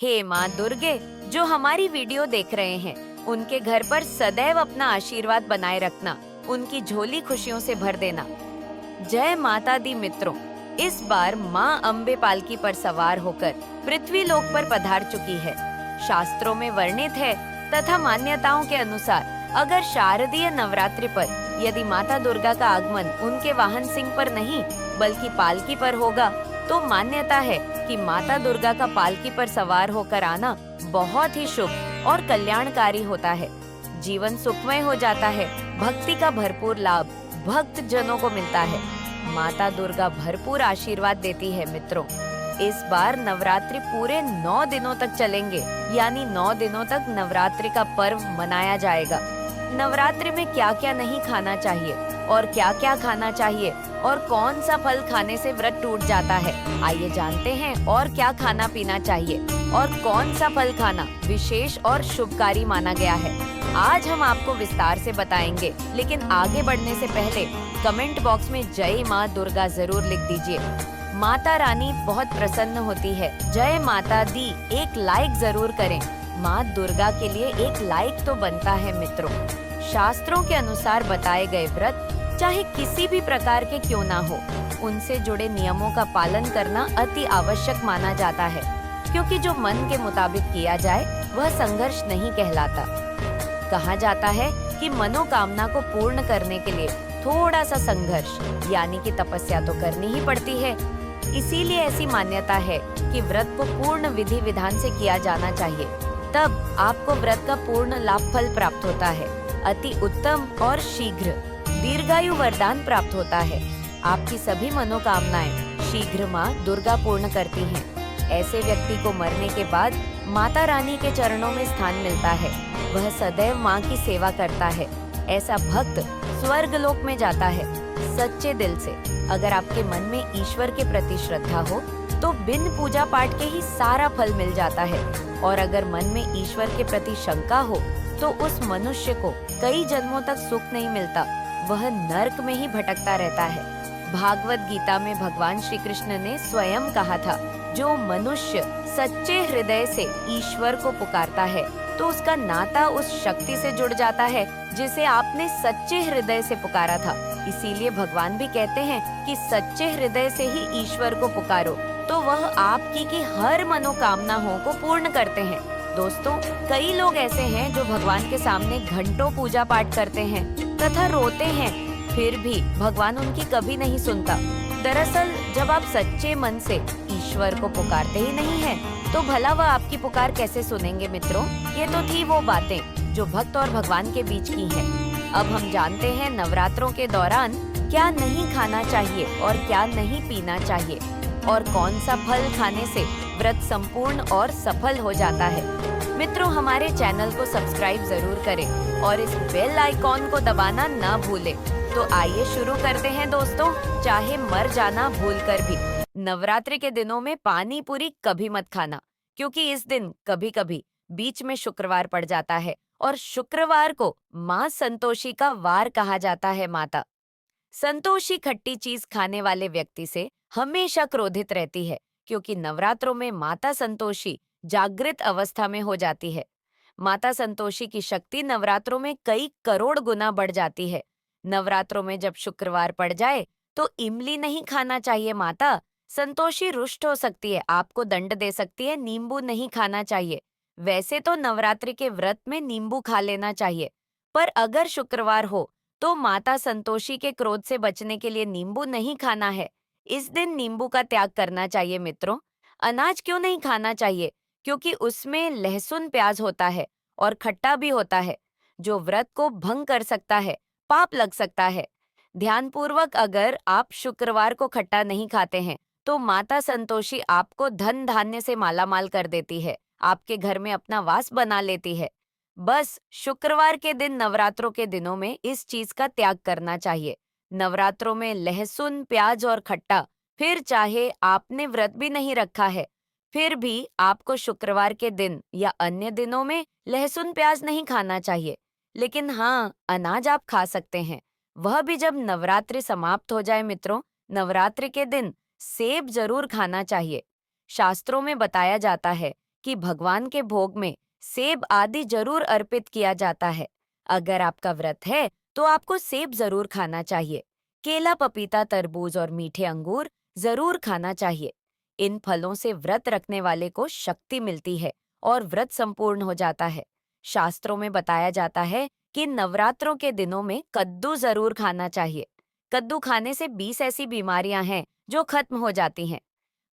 हे माँ दुर्गे, जो हमारी वीडियो देख रहे हैं, उनके घर पर सदैव अपना आशीर्वाद बनाए रखना, उनकी झोली खुशियों से भर देना। जय माता दी मित्रों, इस बार माँ अम्बे पालकी पर सवार होकर पृथ्वी लोक पर पधार चुकी है। शास्त्रों में वर्णित है तथा मान्यताओं के अनुसार अगर शारदीय नवरात्रि पर यदि माता दुर्गा का आगमन उनके वाहन सिंह पर नहीं बल्कि पालकी पर होगा, तो मान्यता है कि माता दुर्गा का पालकी पर सवार होकर आना बहुत ही शुभ और कल्याणकारी होता है। जीवन सुखमय हो जाता है, भक्ति का भरपूर लाभ भक्त जनों को मिलता है। माता दुर्गा भरपूर आशीर्वाद देती है मित्रों। इस बार नवरात्रि पूरे 9 दिनों तक चलेंगे, यानी 9 दिनों तक नवरात्रि का पर्व मनाया जाएगा। नवरात्रि में क्या क्या नहीं खाना चाहिए और क्या क्या खाना चाहिए और कौन सा फल खाने से व्रत टूट जाता है, आइए जानते हैं। और क्या खाना पीना चाहिए और कौन सा फल खाना विशेष और शुभकारी माना गया है, आज हम आपको विस्तार से बताएंगे। लेकिन आगे बढ़ने से पहले कमेंट बॉक्स में जय माँ दुर्गा जरूर लिख दीजिए। माता रानी बहुत प्रसन्न होती है। जय माता दी एक लाइक जरूर करें। माँ दुर्गा के लिए एक लाइक तो बनता है मित्रों। शास्त्रों के अनुसार बताए गए व्रत चाहे किसी भी प्रकार के क्यों ना हो, उनसे जुड़े नियमों का पालन करना अति आवश्यक माना जाता है, क्योंकि जो मन के मुताबिक किया जाए वह संघर्ष नहीं कहलाता। कहा जाता है कि मनोकामना को पूर्ण करने के लिए थोड़ा सा संघर्ष यानी कि तपस्या तो करनी ही पड़ती है। इसीलिए ऐसी मान्यता है कि व्रत को पूर्ण विधि विधान से किया जाना चाहिए, तब आपको व्रत का पूर्ण लाभ फल प्राप्त होता है। अति उत्तम और शीघ्र दीर्घायु वरदान प्राप्त होता है। आपकी सभी मनोकामनाएं शीघ्र माँ दुर्गा पूर्ण करती हैं। ऐसे व्यक्ति को मरने के बाद माता रानी के चरणों में स्थान मिलता है। वह सदैव माँ की सेवा करता है। ऐसा भक्त स्वर्ग लोक में जाता है सच्चे दिल से। अगर आपके मन में ईश्वर के प्रति श्रद्धा हो तो बिन पूजा पाठ के ही सारा फल मिल जाता है, और अगर मन में ईश्वर के प्रति शंका हो तो उस मनुष्य को कई जन्मों तक सुख नहीं मिलता, वह नरक में ही भटकता रहता है। भागवत गीता में भगवान श्री कृष्ण ने स्वयं कहा था, जो मनुष्य सच्चे हृदय से ईश्वर को पुकारता है तो उसका नाता उस शक्ति से जुड़ जाता है जिसे आपने सच्चे हृदय से पुकारा था। इसीलिए भगवान भी कहते हैं कि सच्चे हृदय से ही ईश्वर को पुकारो तो वह आपकी की हर मनोकामनाओं को पूर्ण करते हैं। दोस्तों, कई लोग ऐसे हैं जो भगवान के सामने घंटों पूजा पाठ करते हैं तथा रोते हैं, फिर भी भगवान उनकी कभी नहीं सुनता। दरअसल जब आप सच्चे मन से ईश्वर को पुकारते ही नहीं हैं, तो भला वह आपकी पुकार कैसे सुनेंगे मित्रों। ये तो थी वो बातें जो भक्त और भगवान के बीच की हैं। अब हम जानते हैं नवरात्रों के दौरान क्या नहीं खाना चाहिए और क्या नहीं पीना चाहिए, और कौन सा फल खाने से व्रत संपूर्ण और सफल हो जाता है। मित्रों, हमारे चैनल को सब्सक्राइब जरूर करें और इस बेल आइकॉन को दबाना ना भूलें। तो आइए शुरू करते हैं दोस्तों। चाहे मर जाना भूल कर भी नवरात्रि के दिनों में पानी पूरी कभी मत खाना, क्योंकि इस दिन कभी कभी बीच में शुक्रवार पड़ जाता है, और शुक्रवार को माँ संतोषी का वार कहा जाता है। माता संतोषी खट्टी चीज खाने वाले व्यक्ति से हमेशा क्रोधित रहती है, क्योंकि नवरात्रों में माता संतोषी जागृत अवस्था में हो जाती है। माता संतोषी की शक्ति नवरात्रों में कई करोड़ गुना बढ़ जाती है। नवरात्रों में जब शुक्रवार पड़ जाए तो इमली नहीं खाना चाहिए। माता संतोषी रुष्ट हो सकती है, आपको दंड दे सकती है। नींबू नहीं खाना चाहिए। वैसे तो नवरात्रि के व्रत में नींबू खा लेना चाहिए, पर अगर शुक्रवार हो तो माता संतोषी के क्रोध से बचने के लिए नींबू नहीं खाना है। इस दिन नींबू का त्याग करना चाहिए मित्रों। अनाज क्यों नहीं खाना चाहिए? क्योंकि उसमें लहसुन प्याज होता है और खट्टा भी होता है, जो व्रत को भंग कर सकता है, पाप लग सकता है। ध्यानपूर्वक अगर आप शुक्रवार को खट्टा नहीं खाते हैं तो माता संतोषी आपको धन धान्य से मालामाल कर देती है, आपके घर में अपना वास बना लेती है। बस शुक्रवार के दिन नवरात्रों के दिनों में इस चीज का त्याग करना चाहिए। नवरात्रों में लहसुन प्याज और खट्टा, फिर चाहे आपने व्रत भी नहीं रखा है, फिर भी आपको शुक्रवार के दिन या अन्य दिनों में लहसुन प्याज नहीं खाना चाहिए। लेकिन हाँ, अनाज आप खा सकते हैं, वह भी जब नवरात्रि समाप्त हो जाए मित्रों। नवरात्रि के दिन सेब जरूर खाना चाहिए। शास्त्रों में बताया जाता है कि भगवान के भोग में सेब आदि जरूर अर्पित किया जाता है। अगर आपका व्रत है तो आपको सेब जरूर खाना चाहिए। केला, पपीता, तरबूज और मीठे अंगूर जरूर खाना चाहिए। इन फलों से व्रत रखने वाले को शक्ति मिलती है और व्रत संपूर्ण हो जाता है। शास्त्रों में बताया जाता है कि नवरात्रों के दिनों में कद्दू जरूर खाना चाहिए। कद्दू खाने से 20 ऐसी बीमारियां हैं जो खत्म हो जाती हैं।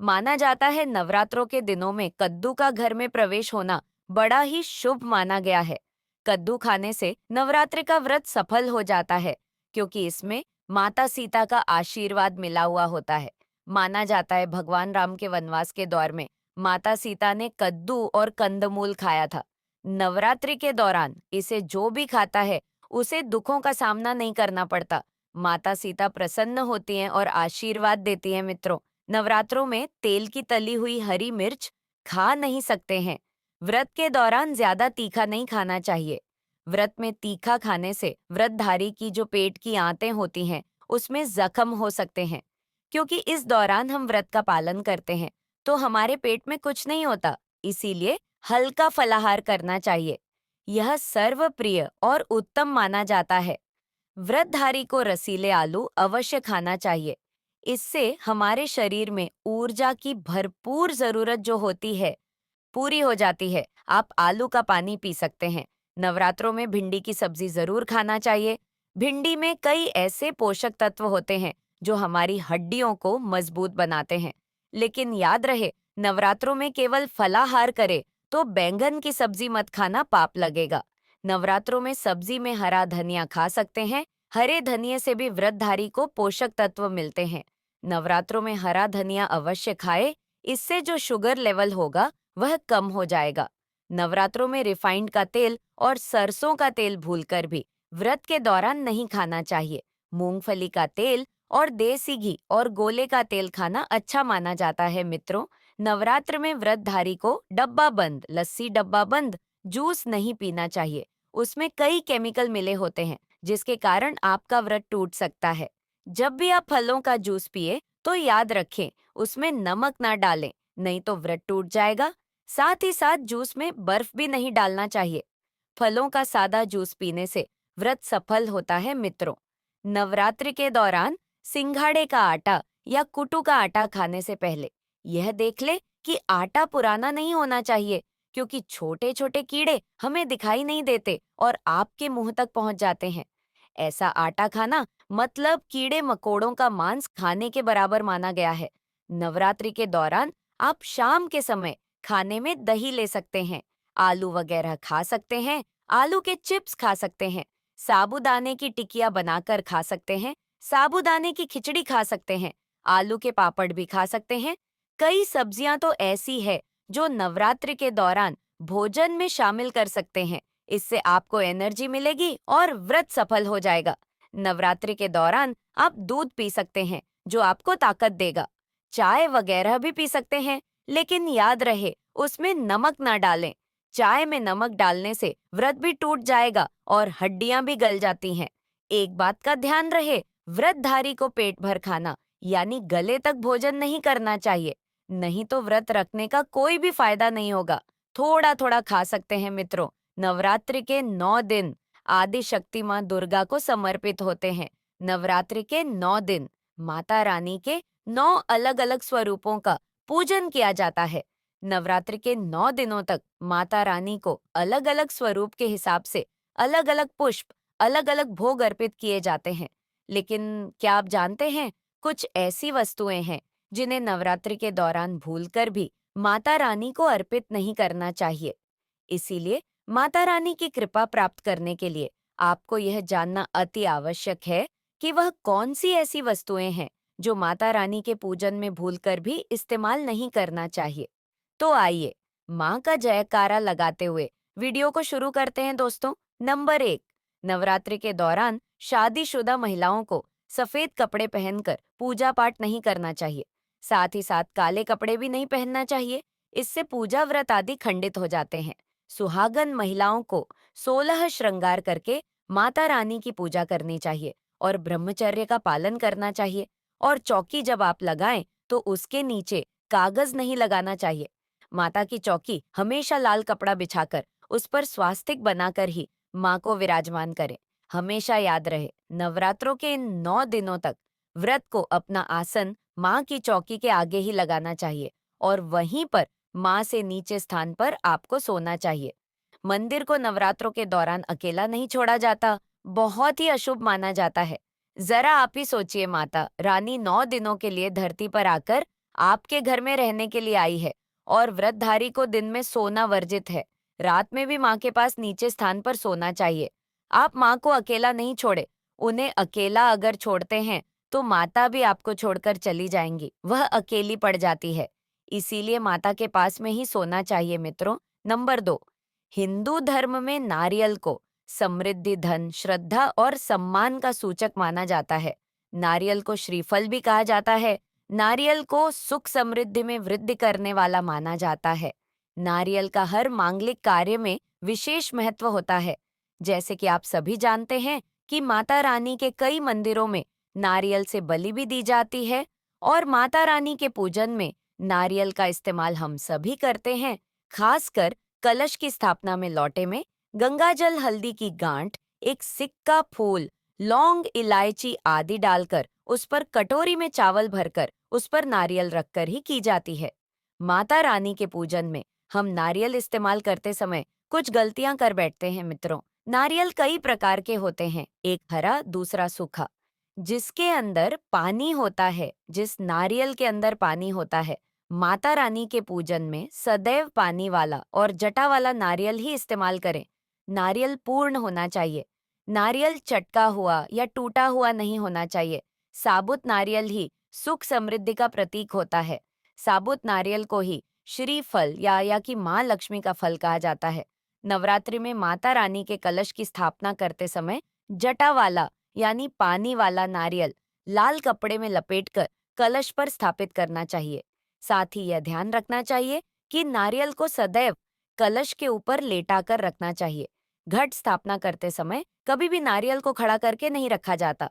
माना जाता है नवरात्रों के दिनों में कद्दू का घर में प्रवेश होना बड़ा ही शुभ माना गया है। कद्दू खाने से नवरात्रि का व्रत सफल हो जाता है क्योंकि इसमें माता सीता का आशीर्वाद मिला हुआ होता है। माना जाता है भगवान राम के वनवास के दौर में माता सीता ने कद्दू और कंदमूल खाया था। नवरात्रि के दौरान इसे जो भी खाता है उसे दुखों का सामना नहीं करना पड़ता। माता सीता प्रसन्न होती हैं और आशीर्वाद देती हैं। मित्रों, नवरात्रों में तेल की तली हुई हरी मिर्च खा नहीं सकते हैं। व्रत के दौरान ज्यादा तीखा नहीं खाना चाहिए। व्रत में तीखा खाने से व्रतधारी की जो पेट की आंतें होती हैं उसमें जख्म हो सकते हैं। क्योंकि इस दौरान हम व्रत का पालन करते हैं तो हमारे पेट में कुछ नहीं होता, इसीलिए हल्का फलाहार करना चाहिए। यह सर्वप्रिय और उत्तम माना जाता है। व्रतधारी को रसीले आलू अवश्य खाना चाहिए। इससे हमारे शरीर में ऊर्जा की भरपूर जरूरत जो होती है पूरी हो जाती है। आप आलू का पानी पी सकते हैं। नवरात्रों में भिंडी की सब्जी जरूर खाना चाहिए। भिंडी में कई ऐसे पोषक तत्व होते हैं जो हमारी हड्डियों को मजबूत बनाते हैं। लेकिन याद रहे, नवरात्रों में केवल फलाहार करे तो बैंगन की सब्जी मत खाना, पाप लगेगा। नवरात्रों में सब्जी में हरा धनिया खा सकते हैं। हरे धनिये से भी व्रतधारी को पोषक तत्व मिलते हैं। नवरात्रों में हरा धनिया अवश्य खाए, इससे जो शुगर लेवल होगा वह कम हो जाएगा। नवरात्रों में रिफाइंड का तेल और सरसों का तेल भूलकर भी व्रत के दौरान नहीं खाना चाहिए। मूंगफली का तेल और देसी घी और गोले का तेल खाना अच्छा माना जाता है। मित्रों, नवरात्र में व्रतधारी को डब्बा बंद लस्सी, डब्बा बंद जूस नहीं पीना चाहिए। उसमें कई केमिकल मिले होते हैं जिसके कारण आपका व्रत टूट सकता है। जब भी आप फलों का जूस पिए तो याद रखें उसमें नमक ना डालें, नहीं तो व्रत टूट जाएगा। साथ ही साथ जूस में बर्फ भी नहीं डालना चाहिए। फलों का सादा जूस पीने से व्रत सफल होता है। मित्रों, नवरात्रि के दौरान सिंघाड़े का आटा या कुटू का आटा खाने से पहले यह देख ले कि आटा पुराना नहीं होना चाहिए, क्योंकि छोटे छोटे कीड़े हमें दिखाई नहीं देते और आपके मुंह तक पहुंच जाते हैं। ऐसा आटा खाना मतलब कीड़े मकोड़ों का मांस खाने के बराबर माना गया है। नवरात्रि के दौरान आप शाम के समय खाने में दही ले सकते हैं, आलू वगैरह खा सकते हैं, आलू के चिप्स खा सकते हैं, साबूदाने की टिकिया बनाकर खा सकते हैं, साबूदाने की खिचड़ी खा सकते हैं, आलू के पापड़ भी खा सकते हैं। कई सब्जियां तो ऐसी है जो नवरात्रि के दौरान भोजन में शामिल कर सकते हैं। इससे आपको एनर्जी मिलेगी और व्रत सफल हो जाएगा। नवरात्रि के दौरान आप दूध पी सकते हैं जो आपको ताकत देगा। चाय वगैरह भी पी सकते हैं, लेकिन याद रहे उसमें नमक ना डालें। चाय में नमक डालने से व्रत भी टूट जाएगा और हड्डियां भी गल जाती हैं। एक बात का ध्यान रहे, व्रतधारी को पेट भर खाना यानी गले तक भोजन नहीं करना चाहिए, नहीं तो व्रत रखने का कोई भी फायदा नहीं होगा। थोड़ा थोड़ा खा सकते हैं। मित्रों, नवरात्रि के 9 दिन आदि शक्ति मां दुर्गा को समर्पित होते हैं। नवरात्रि के 9 दिन माता रानी के 9 अलग अलग स्वरूपों का पूजन किया जाता है। नवरात्रि के 9 दिनों तक माता रानी को अलग अलग स्वरूप के हिसाब से अलग अलग पुष्प, अलग अलग भोग अर्पित किए जाते हैं। लेकिन क्या आप जानते हैं, कुछ ऐसी वस्तुएं हैं जिन्हें नवरात्रि के दौरान भूलकर भी माता रानी को अर्पित नहीं करना चाहिए। इसीलिए माता रानी की कृपा प्राप्त करने के लिए आपको यह जानना अति आवश्यक है कि वह कौन सी ऐसी वस्तुएं हैं जो माता रानी के पूजन में भूलकर भी इस्तेमाल नहीं करना चाहिए। तो आइए माँ का जयकारा लगाते हुए वीडियो को शुरू करते हैं। दोस्तों, नंबर 1, नवरात्रि के दौरान शादीशुदा महिलाओं को सफेद कपड़े पहनकर पूजा पाठ नहीं करना चाहिए। साथ ही साथ काले कपड़े भी नहीं पहनना चाहिए, इससे पूजा व्रत आदि खंडित हो जाते हैं। सुहागन महिलाओं को 16 श्रृंगार करके माता रानी की पूजा करनी चाहिए और ब्रह्मचर्य का पालन करना चाहिए। और चौकी जब आप लगाएं तो उसके नीचे कागज नहीं लगाना चाहिए। माता की चौकी हमेशा लाल कपड़ा बिछाकर उस पर स्वास्तिक बनाकर ही माँ को विराजमान करें। हमेशा याद रहे, नवरात्रों के इन 9 दिनों तक व्रत को अपना आसन माँ की चौकी के आगे ही लगाना चाहिए और वहीं पर माँ से नीचे स्थान पर आपको सोना चाहिए। मंदिर को नवरात्रों के दौरान अकेला नहीं छोड़ा जाता, बहुत ही अशुभ माना जाता है। जरा आप ही सोचिए, माता रानी 9 दिनों के लिए धरती पर आकर आपके घर में रहने के लिए आई है और व्रतधारी को दिन में सोना वर्जित है। रात में भी माँ के पास नीचे स्थान पर सोना चाहिए। आप माँ को अकेला नहीं छोड़े। उन्हें अकेला अगर छोड़ते हैं तो माता भी आपको छोड़कर चली जाएंगी, वह अकेली पड़ जाती है। इसीलिए माता के पास में ही सोना चाहिए मित्रों। नंबर 2, हिंदू धर्म में नारियल को समृद्धि, धन, श्रद्धा और सम्मान का सूचक माना जाता है। नारियल को श्रीफल भी कहा जाता है। नारियल को सुख समृद्धि में वृद्धि करने वाला माना जाता है। नारियल का हर मांगलिक कार्य में विशेष महत्व होता है। जैसे कि आप सभी जानते हैं कि माता रानी के कई मंदिरों में नारियल से बलि भी दी जाती है और माता रानी के पूजन में नारियल का इस्तेमाल हम सभी करते हैं। खासकर कलश की स्थापना में लौटे में गंगाजल, हल्दी की गांठ, एक सिक्का फूल, लौंग, इलायची आदि डालकर उस पर कटोरी में चावल भरकर उस पर नारियल रखकर ही की जाती है। माता रानी के पूजन में हम नारियल इस्तेमाल करते समय कुछ गलतियां कर बैठते हैं मित्रों। नारियल कई प्रकार के होते हैं, एक हरा, दूसरा सूखा। जिसके अंदर पानी होता है, जिस नारियल के अंदर पानी होता है, माता रानी के पूजन में सदैव पानी वाला और जटा वाला नारियल ही इस्तेमाल करें। नारियल पूर्ण होना चाहिए। नारियल चटका हुआ या टूटा हुआ नहीं होना चाहिए। साबुत नारियल ही सुख समृद्धि का प्रतीक होता है। साबुत नारियल को ही श्रीफल या कि माँ लक्ष्मी का फल कहा जाता है। नवरात्रि में माता रानी के कलश की स्थापना करते समय जटा वाला यानी पानी वाला नारियल लाल कपड़े में लपेटकर कलश पर स्थापित करना चाहिए। साथ ही यह ध्यान रखना चाहिए कि नारियल को सदैव कलश के ऊपर लेटाकर रखना चाहिए। घट स्थापना करते समय कभी भी नारियल को खड़ा करके नहीं रखा जाता।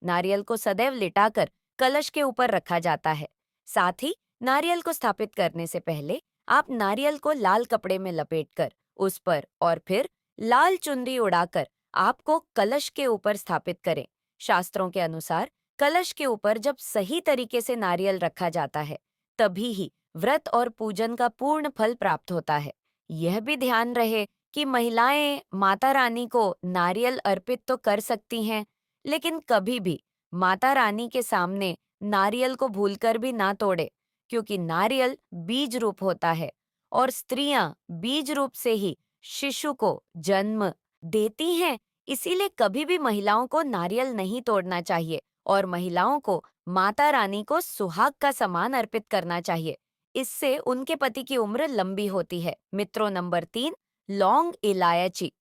नारियल को सदैव लिटाकर कलश के ऊपर रखा जाता है। साथ ही नारियल को स्थापित करने से पहले आप नारियल को लाल कपड़े में लपेटकर उस पर और फिर लाल चुनरी उड़ाकर आपको कलश के ऊपर स्थापित करें। शास्त्रों के अनुसार कलश के ऊपर जब सही तरीके से नारियल रखा जाता है तभी ही व्रत और पूजन का पूर्ण फल प्राप्त होता है। यह भी ध्यान रहे कि महिलाएं माता रानी को नारियल अर्पित तो कर सकती हैं, लेकिन कभी भी माता रानी के सामने नारियल को भूलकर भी ना तोड़े, क्योंकि नारियल बीज रूप होता है और स्त्रियां बीज रूप से ही शिशु को जन्म देती हैं। इसीलिए कभी भी महिलाओं को नारियल नहीं तोड़ना चाहिए और महिलाओं को माता रानी को सुहाग का समान अर्पित करना चाहिए। इससे उनके पति की उम्र लंबी होती है। मित्रों, नंबर 3, लौंग, इलायची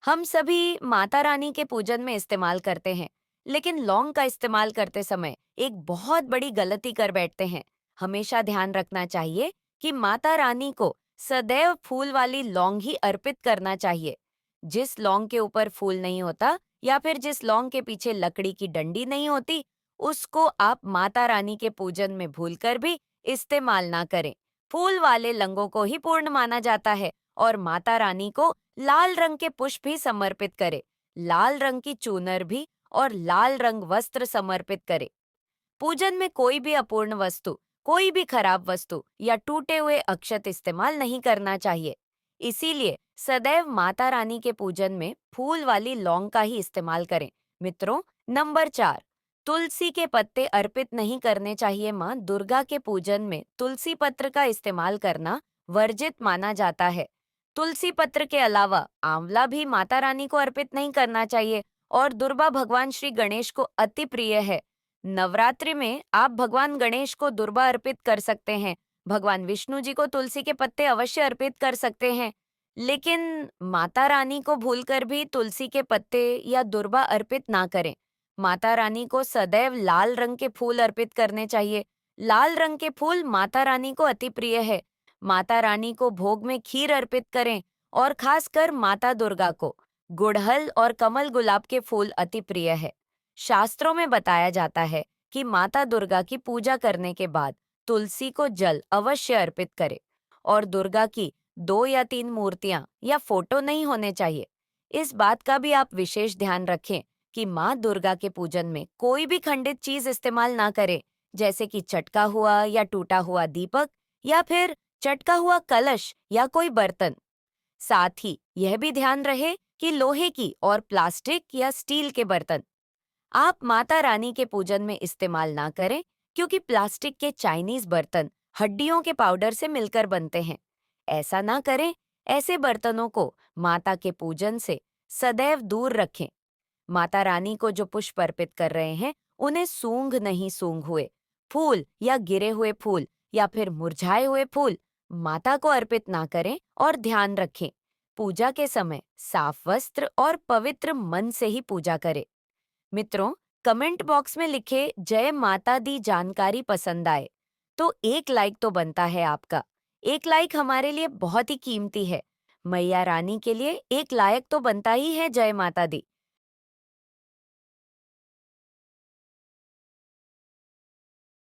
हम सभी माता रानी के पूजन में इस्तेमाल करते हैं, लेकिन लौंग का इस्तेमाल करते समय एक बहुत बड़ी गलती कर बैठते हैं। हमेशा ध्यान रखना चाहिए कि माता रानी को सदैव फूल वाली लौंग ही अर्पित करना चाहिए। जिस लौंग के ऊपर फूल नहीं होता या फिर जिस लौंग के पीछे लकड़ी की डंडी नहीं होती, उसको आप माता रानी के पूजन में भूलकर भी इस्तेमाल ना करें। फूल वाले लंगों को ही पूर्ण माना जाता है और माता रानी को लाल रंग के पुष्प भी समर्पित करे, लाल रंग की चूनर भी और लाल रंग वस्त्र समर्पित करे। पूजन में कोई भी अपूर्ण वस्तु, कोई भी खराब वस्तु या टूटे हुए अक्षत इस्तेमाल नहीं करना चाहिए। इसीलिए सदैव माता रानी के पूजन में फूल वाली लौंग का ही इस्तेमाल करें। मित्रों, नंबर 4, तुलसी के पत्ते अर्पित नहीं करने चाहिए। माँ दुर्गा के पूजन में तुलसी पत्र का इस्तेमाल करना वर्जित माना जाता है। तुलसी पत्र के अलावा आंवला भी माता रानी को अर्पित नहीं करना चाहिए और दुर्वा भगवान श्री गणेश को अति प्रिय है। नवरात्रि में आप भगवान गणेश को दुर्वा अर्पित कर सकते हैं। भगवान विष्णु जी को तुलसी के पत्ते अवश्य अर्पित कर सकते हैं, लेकिन माता रानी को भूलकर भी तुलसी के पत्ते या दुर्वा अर्पित ना करें। माता रानी को सदैव लाल रंग के फूल अर्पित करने चाहिए। लाल रंग के फूल माता रानी को अति प्रिय है। माता रानी को भोग में खीर अर्पित करें और खासकर माता दुर्गा को गुड़हल और कमल गुलाब के फूल अति प्रिय है। शास्त्रों में बताया जाता है कि माता दुर्गा की पूजा करने के बाद तुलसी को जल अवश्य अर्पित करें और दुर्गा की 2 या 3 मूर्तियां या फोटो नहीं होने चाहिए। इस बात का भी आप विशेष ध्यान रखें कि माँ दुर्गा के पूजन में कोई भी खंडित चीज इस्तेमाल ना करें, जैसे कि चटका हुआ या टूटा हुआ दीपक या फिर चटका हुआ कलश या कोई बर्तन। साथ ही यह भी ध्यान रहे कि लोहे की और प्लास्टिक या स्टील के बर्तन आप माता रानी के पूजन में इस्तेमाल ना करें, क्योंकि प्लास्टिक के चाइनीज बर्तन हड्डियों के पाउडर से मिलकर बनते हैं। ऐसा ना करें। ऐसे बर्तनों को माता के पूजन से सदैव दूर रखें। माता रानी को जो पुष्प अर्पित कर रहे हैं, उन्हें सूंघ नहीं सूंघ हुए फूल या गिरे हुए फूल या फिर मुरझाए हुए फूल माता को अर्पित ना करें और ध्यान रखें। पूजा के समय साफ वस्त्र और पवित्र मन से ही पूजा करें। मित्रों, कमेंट बॉक्स में लिखे जय माता दी जानकारी पसंद आए तो एक लाइक तो बनता है आपका। एक लाइक हमारे लिए बहुत ही कीमती है। मैया रानी के लिए एक लायक तो बनता ही है जय माता दी।